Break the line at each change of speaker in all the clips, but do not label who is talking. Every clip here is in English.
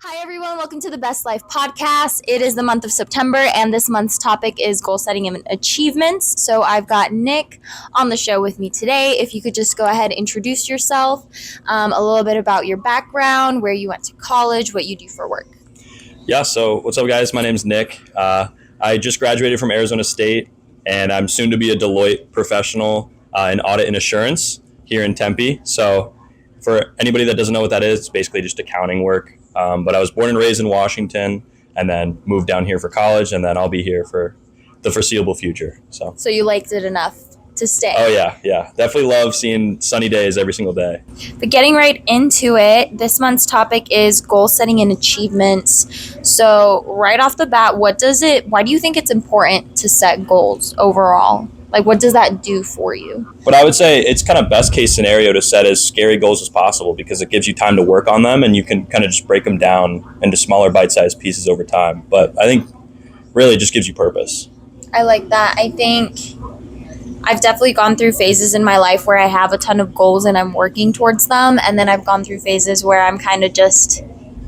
Hi, everyone. Welcome to the Best Life podcast. It is the month of September, and this month's topic is goal setting and achievements. So I've got Nick on the show with me today. If you could just go ahead and introduce yourself, a little bit about your background, where you went to college, what you do for work.
Yeah, so what's up, guys? My name's Nick. I just graduated from Arizona State, and I'm soon to be a Deloitte professional in audit and assurance here in Tempe. So for anybody that doesn't know what that is, it's basically just accounting work. But I was born and raised in Washington and then moved down here for college, and then I'll be here for the foreseeable future. So
you liked it enough to stay.
Oh, yeah. Definitely love seeing sunny days every single day.
But getting right into it, this month's topic is goal setting and achievements. So right off the bat, why do you think it's important to set goals overall? Like, what does that do for you?
But I would say it's kind of best case scenario to set as scary goals as possible, because it gives you time to work on them and you can kind of just break them down into smaller bite-sized pieces over time. But I think really it just gives you purpose.
I like that. I think I've definitely gone through phases in my life where I have a ton of goals and I'm working towards them. And then I've gone through phases where I'm kind of just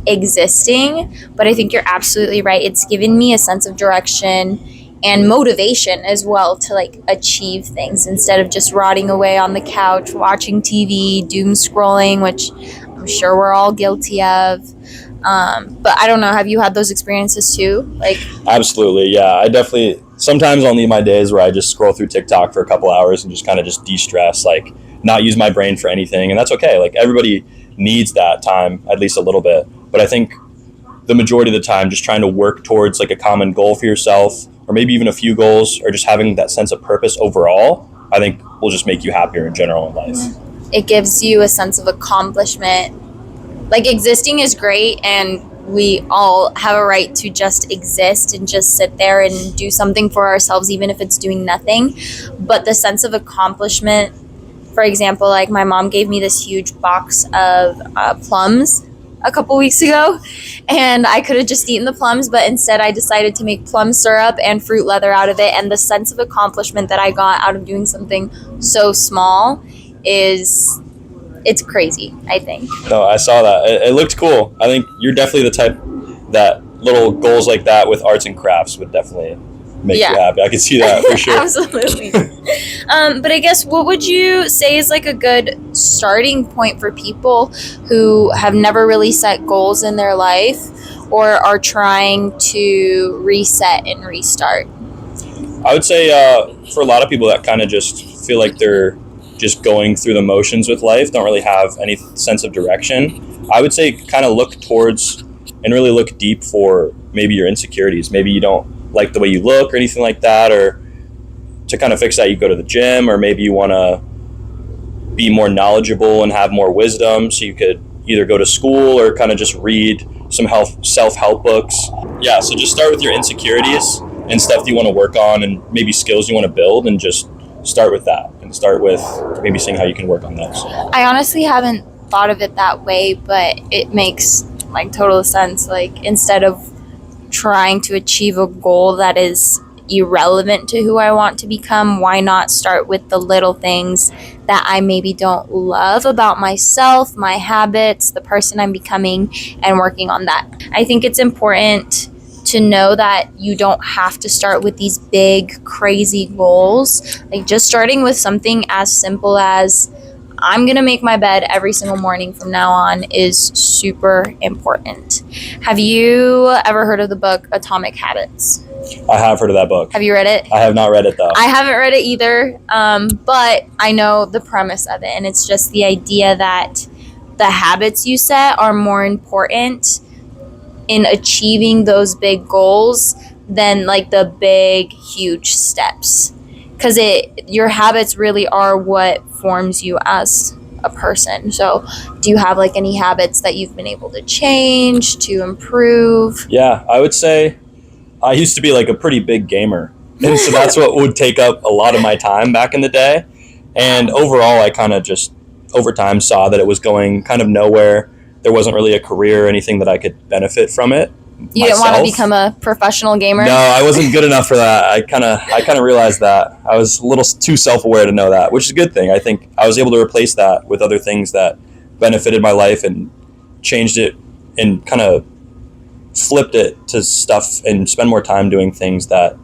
existing. But I think you're absolutely right. It's given me a sense of direction and motivation as well to achieve things instead of just rotting away on the couch, watching TV, doom scrolling, which I'm sure we're all guilty of. But I don't know, have you had those experiences too?
Absolutely, yeah. I definitely, sometimes I'll need my days where I just scroll through TikTok for a couple hours and just kind of just de-stress, not use my brain for anything. And that's okay. Everybody needs that time, at least a little bit. But I think the majority of the time, just trying to work towards a common goal for yourself, or maybe even a few goals, or just having that sense of purpose overall, I think will just make you happier in general in life.
It gives you a sense of accomplishment. Existing is great, and we all have a right to just exist and just sit there and do something for ourselves, even if it's doing nothing. But the sense of accomplishment, for example, my mom gave me this huge box of plums a couple weeks ago, and I could have just eaten the plums, but instead I decided to make plum syrup and fruit leather out of it. And the sense of accomplishment that I got out of doing something so small it's crazy, I think.
No, I saw that. It looked cool. I think you're definitely the type that little goals like that with arts and crafts would definitely make you happy. I can see that for sure.
Absolutely. But I guess what would you say is a good starting point for people who have never really set goals in their life or are trying to reset and restart?
I would say for a lot of people that kind of just feel like they're just going through the motions with life, don't really have any sense of direction, I would say kind of look towards and really look deep for maybe your insecurities. Maybe you don't like the way you look or anything like that, or to kind of fix that, you go to the gym, or maybe you want to be more knowledgeable and have more wisdom, so you could either go to school or kind of just read some self-help books. Yeah, so just start with your insecurities and stuff that you want to work on, and maybe skills you want to build, and just start with that, and start with maybe seeing how you can work on those.
I honestly haven't thought of it that way, but it makes total sense. Instead of trying to achieve a goal that is irrelevant to who I want to become, why not start with the little things that I maybe don't love about myself, my habits, the person I'm becoming, and working on that. I think it's important to know that you don't have to start with these big, crazy goals. Just starting with something as simple as, I'm going to make my bed every single morning from now on, is super important. Have you ever heard of the book Atomic Habits?
I have heard of that book.
Have you read it?
I have not read it, though.
I haven't read it either, but I know the premise of it, and it's just the idea that the habits you set are more important in achieving those big goals than the big, huge steps. Because your habits really are what forms you as a person. So do you have any habits that you've been able to change, to improve?
Yeah, I would say I used to be a pretty big gamer. And so that's what would take up a lot of my time back in the day. And overall, I kind of just over time saw that it was going kind of nowhere. There wasn't really a career or anything that I could benefit from it.
You didn't want to become a professional gamer?
No, I wasn't good enough for that. I kind of realized that. I was a little too self-aware to know that, which is a good thing. I think I was able to replace that with other things that benefited my life and changed it and kind of flipped it to stuff and spend more time doing things that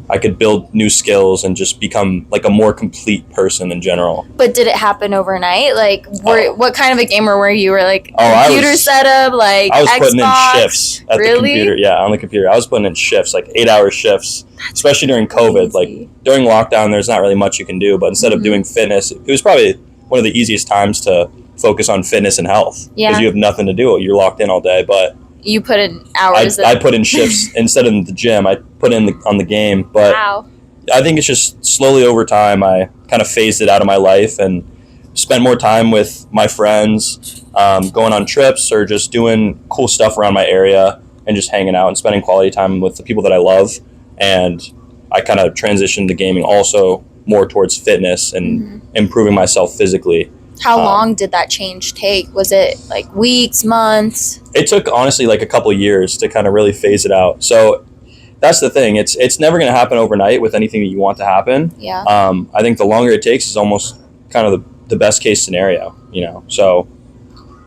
I could build new skills and just become like a more complete person in general.
But did it happen overnight? Like, what kind of a gamer were you? Were like
computer
setup, like
I was
Xbox?
putting in shifts at the computer. Yeah, on the computer. I was putting in shifts, like 8-hour shifts, especially during COVID. Like during lockdown, there's not really much you can do. But instead of doing fitness, it was probably one of the easiest times to focus on fitness and health because you have nothing to do. You're locked in all day. But
you put in hours.
I put in shifts instead of the gym. I put in on the game. But
wow.
I think it's just slowly over time, I kind of phased it out of my life and spent more time with my friends, going on trips or just doing cool stuff around my area and just hanging out and spending quality time with the people that I love. And I kind of transitioned to gaming also more towards fitness and improving myself physically.
How long did that change take? Was it like weeks, months?
It took honestly like a couple of years to kind of really phase it out. So that's the thing. It's never going to happen overnight with anything that you want to happen.
Yeah.
I think the longer it takes is almost kind of the best case scenario, you know. So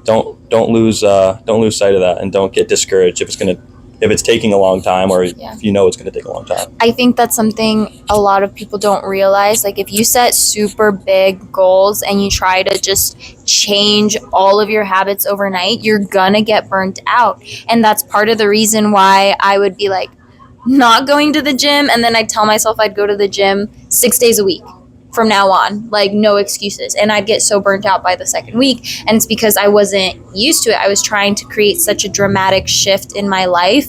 don't lose sight of that and don't get discouraged if it's taking a long time or if you know it's going to take a long time.
I think that's something a lot of people don't realize. Like if you set super big goals and you try to just change all of your habits overnight, you're going to get burnt out. And that's part of the reason why I would be like not going to the gym. And then I'd tell myself I'd go to the gym 6 days a week from now on, like no excuses. And I'd get so burnt out by the second week. And it's because I wasn't used to it. I was trying to create such a dramatic shift in my life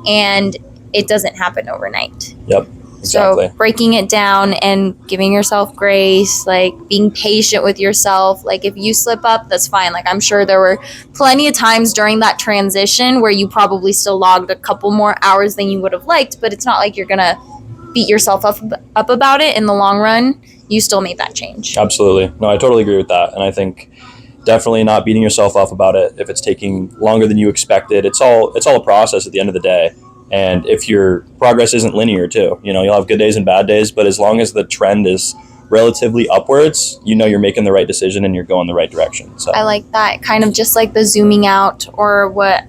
and it doesn't happen overnight.
Yep, exactly.
So breaking it down and giving yourself grace, like being patient with yourself. Like if you slip up, that's fine. Like I'm sure there were plenty of times during that transition where you probably still logged a couple more hours than you would have liked, but it's not like you're going to beat yourself up about it in the long run. You still made that change.
Absolutely. No, I totally agree with that. And I think definitely not beating yourself up about it if it's taking longer than you expected. It's all a process at the end of the day. And if your progress isn't linear too, you know, you'll have good days and bad days, but as long as the trend is relatively upwards, you know you're making the right decision and you're going the right direction. So
I like that. Kind of just like the zooming out or what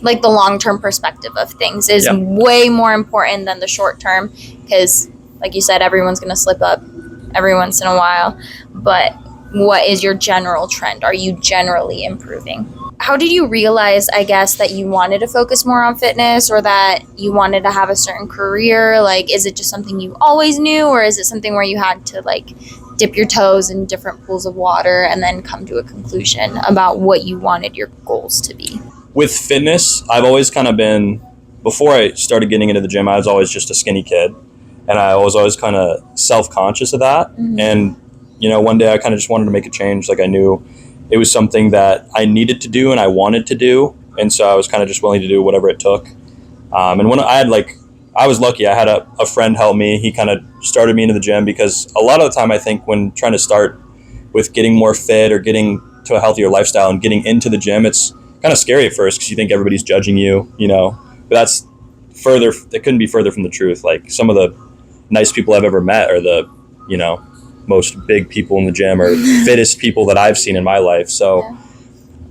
like the long-term perspective of things is way more important than the short term because like you said, everyone's going to slip up every once in a while. But what is your general trend? Are you generally improving? How did you realize, I guess, that you wanted to focus more on fitness or that you wanted to have a certain career? Like, is it just something you always knew or is it something where you had to, like, dip your toes in different pools of water and then come to a conclusion about what you wanted your goals to be?
With fitness, I've always kind of been, before I started getting into the gym, I was always just a skinny kid. And I was always kind of self-conscious of that. Mm-hmm. And, you know, one day I kind of just wanted to make a change. Like I knew it was something that I needed to do and I wanted to do. And so I was kind of just willing to do whatever it took. And when I was lucky. I had a friend help me. He kind of started me into the gym because a lot of the time I think when trying to start with getting more fit or getting to a healthier lifestyle and getting into the gym, it's kind of scary at first because you think everybody's judging you, you know, but it couldn't be further from the truth. Like some of the nice people I've ever met are the, you know, most big people in the gym or fittest people that I've seen in my life. So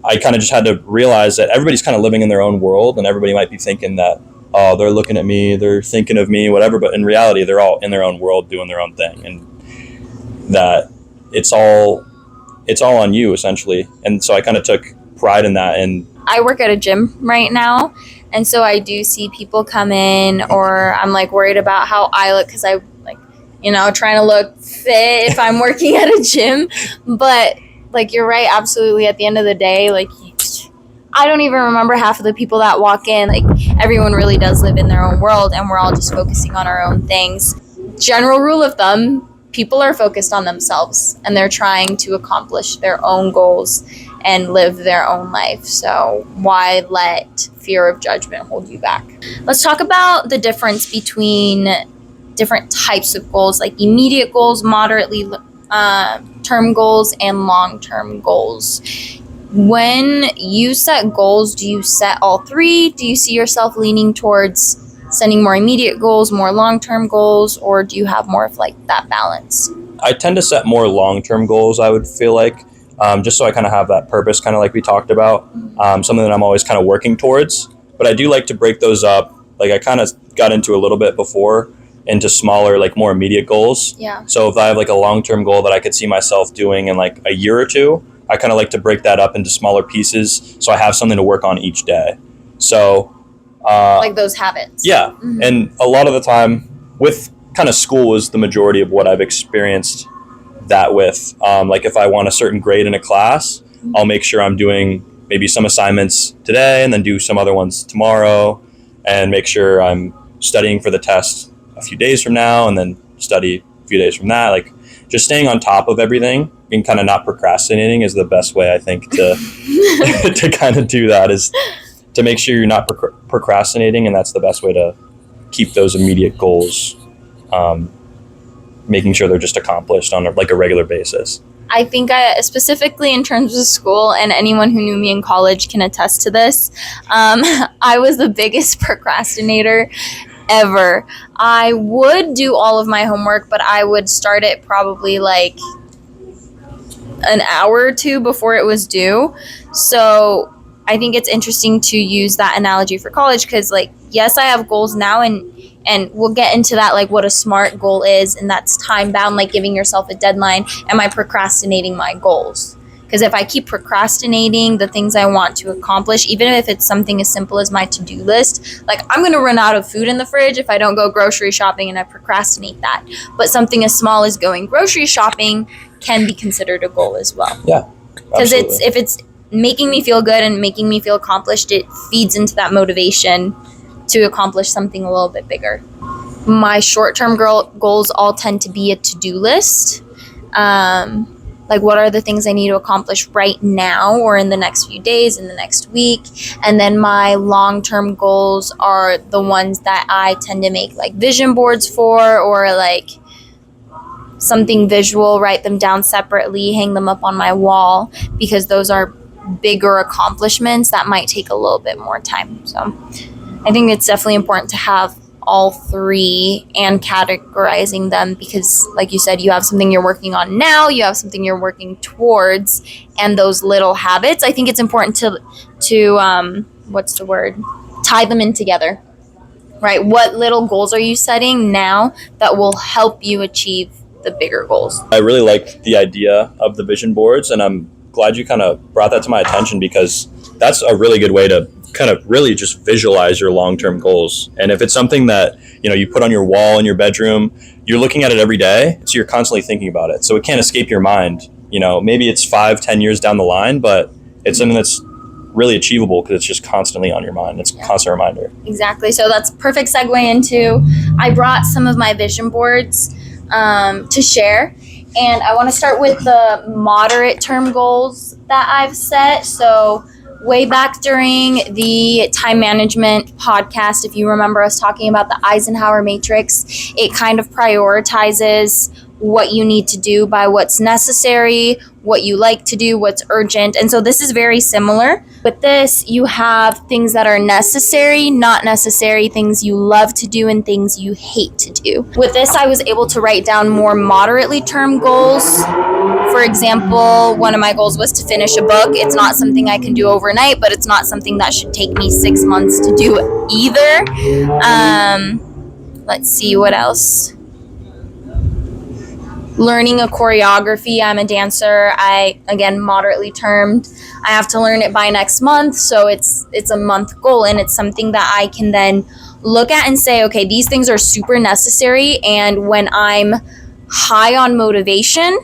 I kind of just had to realize that everybody's kind of living in their own world and everybody might be thinking that, oh, they're looking at me, they're thinking of me, whatever. But in reality, they're all in their own world doing their own thing and that it's all on you essentially. And so I kind of took pride in that. And
I work at a gym right now. And so I do see people come in or I'm like worried about how I look because I like, you know, trying to look fit if I'm working at a gym. But like, you're right. Absolutely. At the end of the day, like I don't even remember half of the people that walk in. Like everyone really does live in their own world and we're all just focusing on our own things. General rule of thumb, people are focused on themselves and they're trying to accomplish their own goals and live their own life. So why let fear of judgment hold you back? Let's talk about the difference between different types of goals, like immediate goals, moderately term goals, and long-term goals. When you set goals, do you set all three? Do you see yourself leaning towards setting more immediate goals, more long-term goals, or do you have more of like that balance?
I tend to set more long-term goals, I would feel like. just so I kind of have that purpose, kind of like we talked about, something that I'm always kind of working towards. But I do like to break those up. Like I kind of got into a little bit before, into smaller, like more immediate goals.
Yeah.
So if I have like a long-term goal that I could see myself doing in like a year or two, I kind of like to break that up into smaller pieces so I have something to work on each day. So
like those habits.
Yeah. Mm-hmm. And a lot of the time with kind of school was the majority of what I've experienced that with. Like if I want a certain grade in a class, mm-hmm. I'll make sure I'm doing maybe some assignments today and then do some other ones tomorrow, and make sure I'm studying for the test a few days from now and then study a few days from that. Like just staying on top of everything and kind of not procrastinating is the best way, I think, to to kind of do that, is to make sure you're not procrastinating. And that's the best way to keep those immediate goals, making sure they're just accomplished on a regular basis.
I think specifically in terms of school, and anyone who knew me in college can attest to this, I was the biggest procrastinator ever. I would do all of my homework, but I would start it probably like an hour or two before it was due. So I think it's interesting to use that analogy for college, because like, yes, I have goals now, and we'll get into that, like what a SMART goal is, and that's time bound, like giving yourself a deadline. Am I procrastinating my goals? Because if I keep procrastinating the things I want to accomplish, even if it's something as simple as my to-do list, like I'm going to run out of food in the fridge if I don't go grocery shopping and I procrastinate that. But something as small as going grocery shopping can be considered a goal as well.
Yeah,
because if it's making me feel good and making me feel accomplished, it feeds into that motivation to accomplish something a little bit bigger. My short-term goals all tend to be a to-do list. Like what are the things I need to accomplish right now or in the next few days, in the next week. And then my long-term goals are the ones that I tend to make like vision boards for, or like something visual, write them down separately, hang them up on my wall, because those are bigger accomplishments that might take a little bit more time. So I think it's definitely important to have all three and categorizing them, because like you said, you have something you're working on now, you have something you're working towards, and those little habits, I think it's important to what's the word? Tie them in together, right? What little goals are you setting now that will help you achieve the bigger goals?
I really like the idea of the vision boards, and I'm glad you kind of brought that to my attention, because that's a really good way to kind of really just visualize your long-term goals. And if it's something that, you put on your wall in your bedroom, you're looking at it every day, so you're constantly thinking about it. So it can't escape your mind. Maybe it's 5-10 years down the line, but it's something that's really achievable because it's just constantly on your mind. It's a constant reminder.
Exactly. So that's a perfect segue into, I brought some of my vision boards to share. And I want to start with the moderate term goals that I've set. So way back during the time management podcast, if you remember us talking about the Eisenhower matrix, it kind of prioritizes what you need to do by what's necessary, what you like to do, what's urgent. And so this is very similar. With this, you have things that are necessary, not necessary, things you love to do, and things you hate to do. With this, I was able to write down more moderately term goals. For example, one of my goals was to finish a book. It's not something I can do overnight, but it's not something that should take me 6 months to do either. Let's see, what else? Learning a choreography. I'm a dancer. Again, moderately termed. I have to learn it by next month, so it's a month goal, and it's something that I can then look at and say, okay, these things are super necessary, and when I'm high on motivation,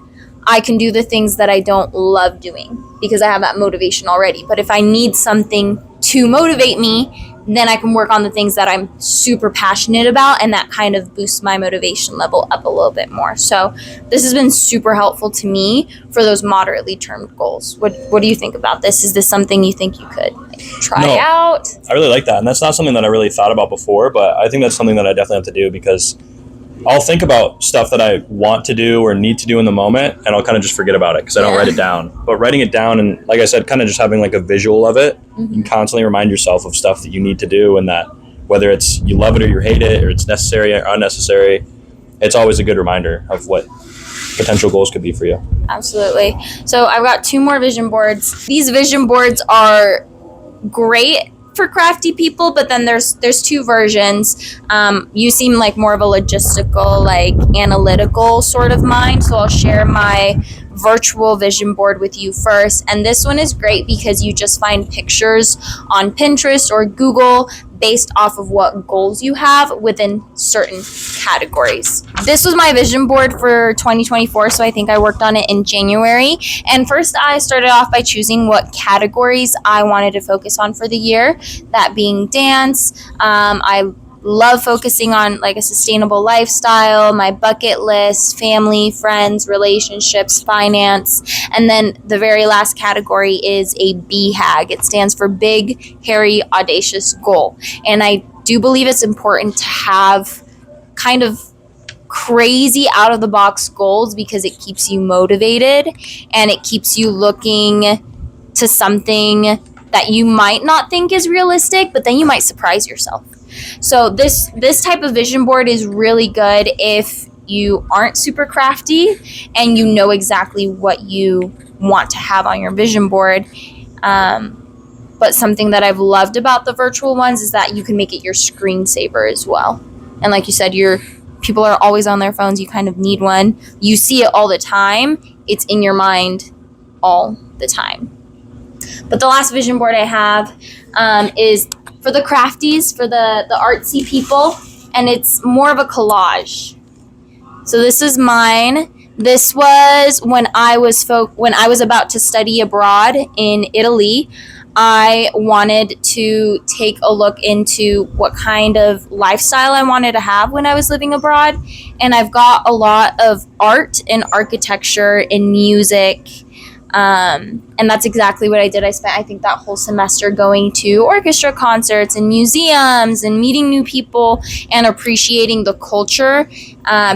I can do the things that I don't love doing because I have that motivation already. But if I need something to motivate me, then I can work on the things that I'm super passionate about, and that kind of boosts my motivation level up a little bit more. So this has been super helpful to me for those moderately termed goals. What do you think about this? Is this something you think you could try out?
I really like that. And that's not something that I really thought about before, but I think that's something that I definitely have to do, because I'll think about stuff that I want to do or need to do in the moment, and I'll kind of just forget about it because I don't write it down. But writing it down, and like I said, kind of just having like a visual of it, you can constantly remind yourself of stuff that you need to do, and that whether it's you love it or you hate it, or it's necessary or unnecessary, it's always a good reminder of what potential goals could be for you.
Absolutely. So I've got 2 more vision boards. These vision boards are great for crafty people, but then there's 2 versions. You seem like more of a logistical, like analytical sort of mind, so I'll share my virtual vision board with you first. And this one is great because you just find pictures on Pinterest or Google based off of what goals you have within certain categories. This was my vision board for 2024, so I think I worked on it in January. And first I started off by choosing what categories I wanted to focus on for the year, that being dance. I love focusing on like a sustainable lifestyle, my bucket list, family, friends, relationships, finance, and then the very last category is a BHAG. It stands for Big, Hairy, Audacious Goal. And I do believe it's important to have kind of crazy out of the box goals because it keeps you motivated and it keeps you looking to something that you might not think is realistic, but then you might surprise yourself. So this type of vision board is really good if you aren't super crafty and you know exactly what you want to have on your vision board. But something that I've loved about the virtual ones is that you can make it your screensaver as well. And like you said, people are always on their phones. You kind of need one. You see it all the time. It's in your mind all the time. But the last vision board I have is for the crafties, for the artsy people, and it's more of a collage. So this is mine. This was when I was about to study abroad in Italy. I wanted to take a look into what kind of lifestyle I wanted to have when I was living abroad, and I've got a lot of art and architecture and music. And that's exactly what I did. I spent, I think, that whole semester going to orchestra concerts and museums and meeting new people and appreciating the culture,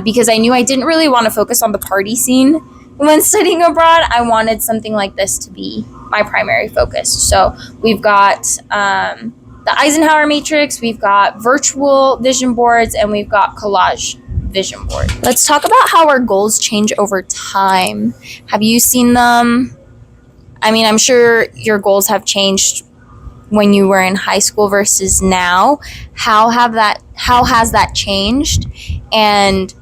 because I knew I didn't really want to focus on the party scene when studying abroad. I wanted something like this to be my primary focus. So we've got the Eisenhower matrix, we've got virtual vision boards, and we've got collage vision board. Let's talk about how our goals change over time. Have you seen them? I mean, I'm sure your goals have changed when you were in high school versus now. How has that changed? And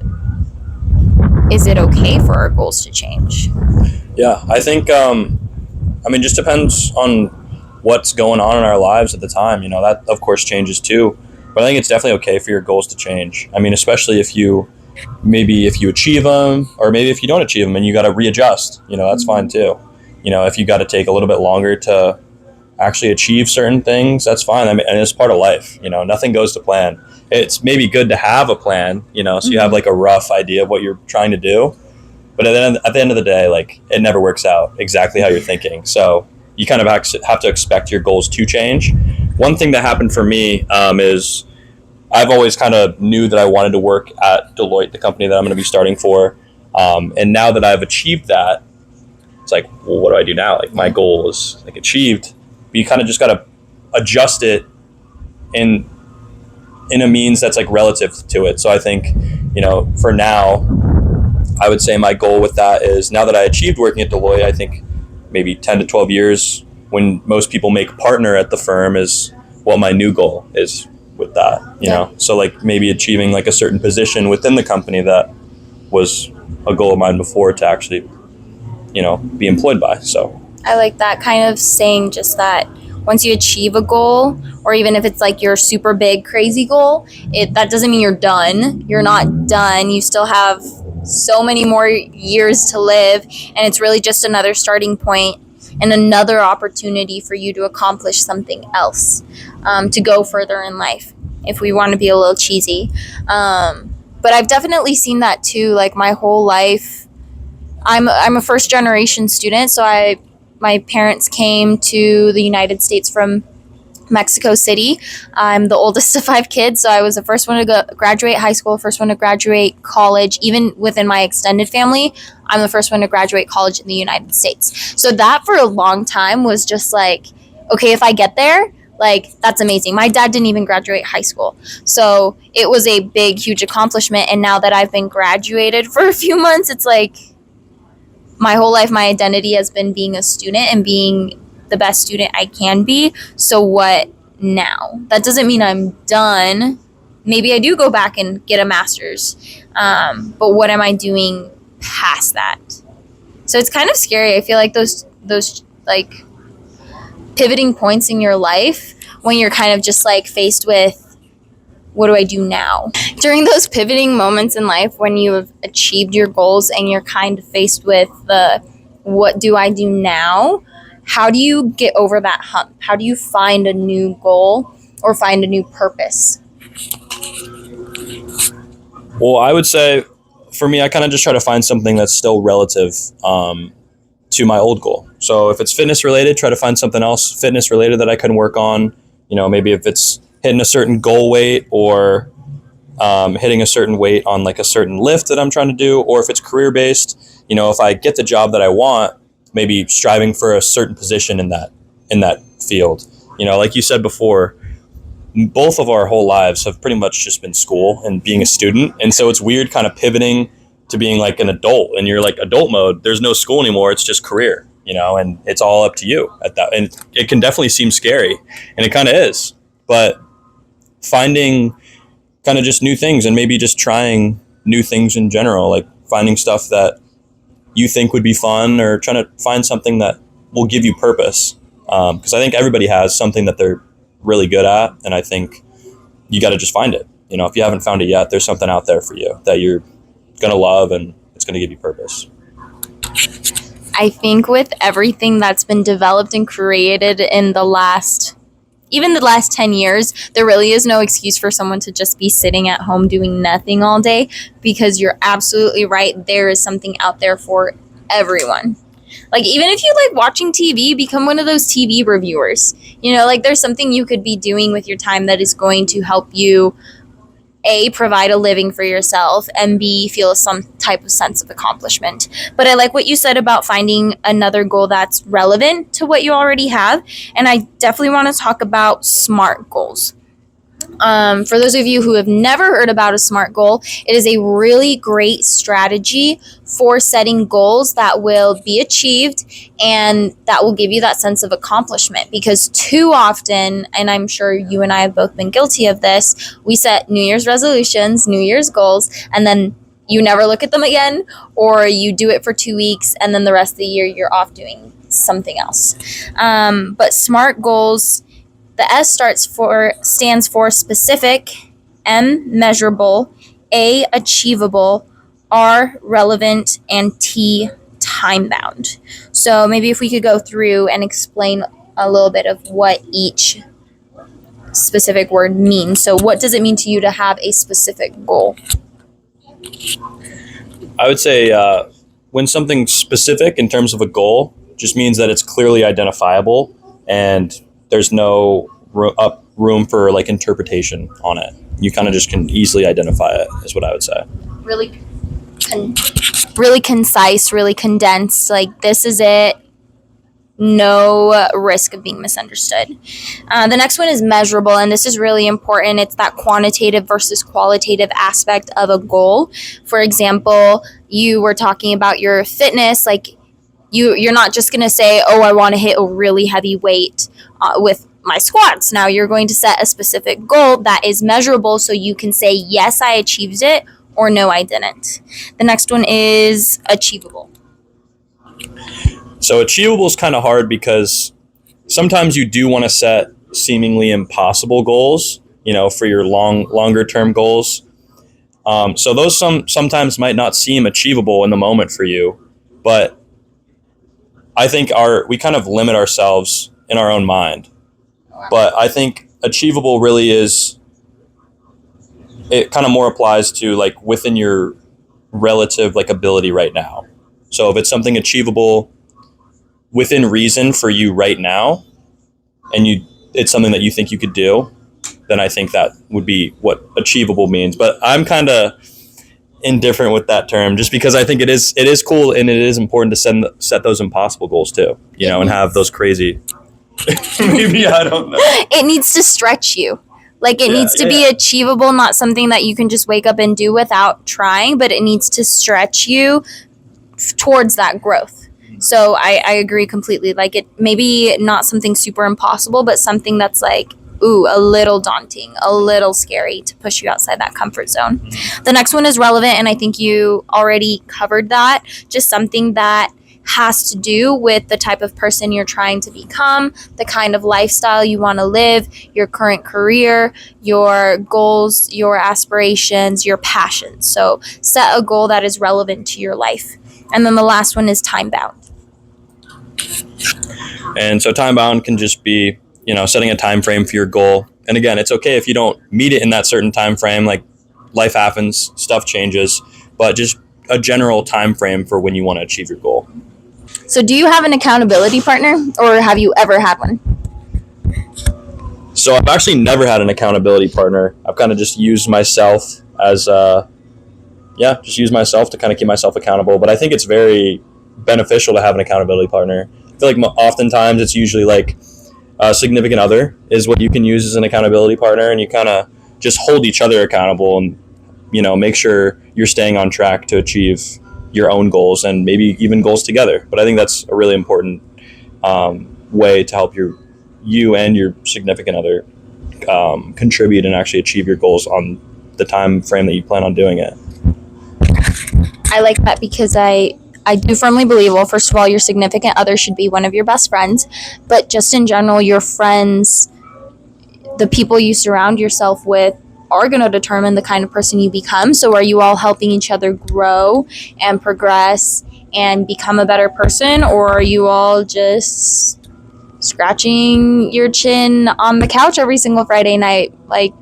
is it okay for our goals to change?
Yeah, I think, just depends on what's going on in our lives at the time. That of course changes too. But I think it's definitely okay for your goals to change. I mean, especially if you achieve them, or maybe if you don't achieve them and you got to readjust, that's fine too. If you got to take a little bit longer to actually achieve certain things, that's fine. I mean, and it's part of life, nothing goes to plan. It's maybe good to have a plan, so you have like a rough idea of what you're trying to do. But at the end of the day, like, it never works out exactly how you're thinking. So you kind of have to expect your goals to change. One thing that happened for me is I've always kind of knew that I wanted to work at Deloitte, the company that I'm going to be starting for. And now that I've achieved that, it's like, well, what do I do now? Like, my goal is like achieved. But you kind of just got to adjust it in a means that's like relative to it. So I think, for now, I would say my goal with that is, now that I achieved working at Deloitte, I think maybe 10 to 12 years, when most people make partner at the firm, is what my new goal is with that, you know? So like maybe achieving like a certain position within the company that was a goal of mine before to actually, be employed by. So
I like that, kind of saying just that once you achieve a goal, or even if it's like your super big crazy goal, that doesn't mean you're done. You're not done. You still have so many more years to live, and it's really just another starting point and another opportunity for you to accomplish something else, to go further in life, if we want to be a little cheesy. But I've definitely seen that too. Like, my whole life, I'm a first generation student, so my parents came to the United States from Mexico City. I'm the oldest of 5 kids, so I was the first one to graduate high school, first one to graduate college. Even within my extended family, I'm the first one to graduate college in the United States. So that for a long time was just like, okay, if I get there, like, that's amazing. My dad didn't even graduate high school. So it was a big, huge accomplishment. And now that I've been graduated for a few months, it's like, my whole life, my identity has been being a student and being the best student I can be. So what now? That doesn't mean I'm done. Maybe I do go back and get a master's. But what am I doing past that? So it's kind of scary. I feel like those like pivoting points in your life when you're kind of just like faced with, what do I do now? During those pivoting moments in life when you have achieved your goals and you're kind of faced with the what do I do now? How do you get over that hump? How do you find a new goal or find a new purpose?
Well, I would say for me, I kind of just try to find something that's still relative to my old goal. So if it's fitness related, try to find something else fitness related that I can work on. Maybe if it's hitting a certain goal weight or hitting a certain weight on like a certain lift that I'm trying to do, or if it's career based, if I get the job that I want, maybe striving for a certain position in that field. Like you said before, both of our whole lives have pretty much just been school and being a student. And so it's weird kind of pivoting to being like an adult, and you're like adult mode. There's no school anymore. It's just career, and it's all up to you at that. And it can definitely seem scary, and it kind of is, but finding kind of just new things and maybe just trying new things in general, like finding stuff that you think would be fun or trying to find something that will give you purpose. Because I think everybody has something that they're really good at, and I think you got to just find it. If you haven't found it yet, there's something out there for you that you're gonna love and it's gonna give you purpose.
I think with everything that's been developed and created in the last 10 years, there really is no excuse for someone to just be sitting at home doing nothing all day, because you're absolutely right. There is something out there for everyone. Like, even if you like watching TV, become one of those TV reviewers. Like there's something you could be doing with your time that is going to help you, A, provide a living for yourself, and B, feel some type of sense of accomplishment. But I like what you said about finding another goal that's relevant to what you already have. And I definitely want to talk about SMART goals. For those of you who have never heard about a SMART goal, it is a really great strategy for setting goals that will be achieved and that will give you that sense of accomplishment. Because too often, and I'm sure you and I have both been guilty of this, we set New Year's resolutions, New Year's goals, and then you never look at them again, or you do it for 2 weeks and then the rest of the year you're off doing something else. But SMART goals, the S stands for specific, M, measurable, A, achievable, R, relevant, and T, time-bound. So maybe if we could go through and explain a little bit of what each specific word means. So what does it mean to you to have a specific goal?
I would say when something's specific in terms of a goal just means that it's clearly identifiable and there's no room for like interpretation on it. You kind of just can easily identify it, is what I would say.
Really concise, really condensed. Like, this is it. No risk of being misunderstood. The next one is measurable, and this is really important. It's that quantitative versus qualitative aspect of a goal. For example, you were talking about your fitness. Like, you're not just going to say, oh, I want to hit a really heavy weight with my squats. Now you're going to set a specific goal that is measurable so you can say, yes, I achieved it, or no, I didn't. The next one is achievable.
So achievable is kind of hard because sometimes you do want to set seemingly impossible goals, for your longer term goals. So those sometimes might not seem achievable in the moment for you, but I think we kind of limit ourselves in our own mind. But I think achievable really is, it kind of more applies to like within your relative like ability right now. So if it's something achievable within reason for you right now, and it's something that you think you could do, then I think that would be what achievable means. But I'm kind of indifferent with that term, just because I think it is cool and it is important to set those impossible goals too, and have those crazy. Maybe, I don't know.
It needs to stretch you. Like, it needs to be achievable, not something that you can just wake up and do without trying, but it needs to stretch you towards that growth. So I agree completely. Like, it maybe not something super impossible, but something that's like, ooh, a little daunting, a little scary to push you outside that comfort zone. The next one is relevant, and I think you already covered that. Just something that has to do with the type of person you're trying to become, the kind of lifestyle you want to live, your current career, your goals, your aspirations, your passions. So set a goal that is relevant to your life. And then the last one is time bound.
And so time bound can just be, setting a time frame for your goal. And again, it's okay if you don't meet it in that certain time frame. Like, life happens, stuff changes, but just a general time frame for when you want to achieve your goal.
So do you have an accountability partner, or have you ever had one?
So I've actually never had an accountability partner. I've kind of just used myself as just use myself to kind of keep myself accountable. But I think it's very beneficial to have an accountability partner. I feel like oftentimes it's usually like a significant other is what you can use as an accountability partner, and you kind of just hold each other accountable and, make sure you're staying on track to achieve your own goals and maybe even goals together. But I think that's a really important way to help you and your significant other contribute and actually achieve your goals on the time frame that you plan on doing it.
I like that because I do firmly believe, well, first of all, your significant other should be one of your best friends, but just in general, your friends, the people you surround yourself with, are going to determine the kind of person you become. So are you all helping each other grow and progress and become a better person, or are you all just scratching your chin on the couch every single Friday night, like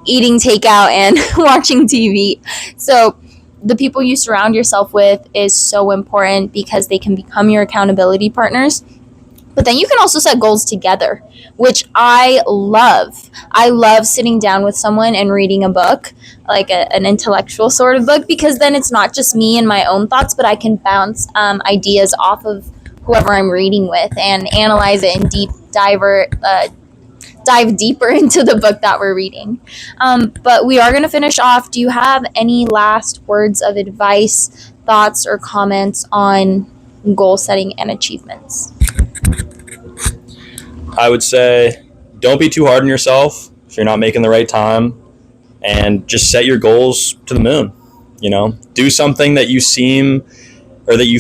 eating takeout and watching TV? So the people you surround yourself with is so important because they can become your accountability partners. But then you can also set goals together, which I love. I love sitting down with someone and reading a book, like an intellectual sort of book, because then it's not just me and my own thoughts, but I can bounce ideas off of whoever I'm reading with and analyze it and dive deeper into the book that we're reading. But we are going to finish off. Do you have any last words of advice, thoughts, or comments on goal setting and achievements?
I would say don't be too hard on yourself if you're not making the right time, and just set your goals to the moon. Do something that you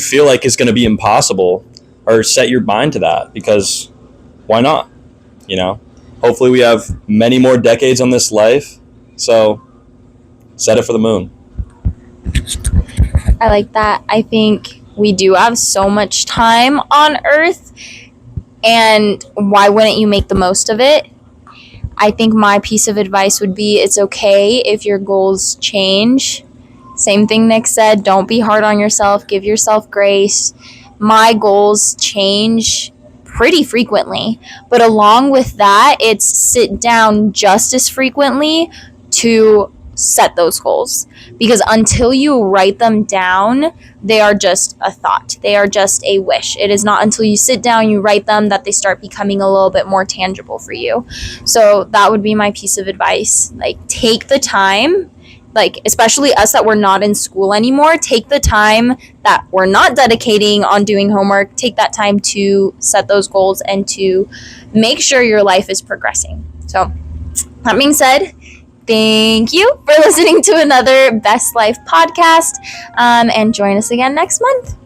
feel like is going to be impossible, or set your mind to that, because why not? Hopefully we have many more decades on this life, so set it for the moon.
I like that. I think we do have so much time on Earth, and why wouldn't you make the most of it? I think my piece of advice would be, it's okay if your goals change. Same thing Nick said, don't be hard on yourself, give yourself grace. My goals change pretty frequently, but along with that, it's sit down just as frequently to set those goals, because until you write them down, they are just a thought, they are just a wish. It is not until you sit down, you write them, that they start becoming a little bit more tangible for you. So that would be my piece of advice. Like, take the time, like especially us that we're not in school anymore, take the time that we're not dedicating on doing homework, take that time to set those goals and to make sure your life is progressing. So that being said, thank you for listening to another Best Life podcast, and join us again next month.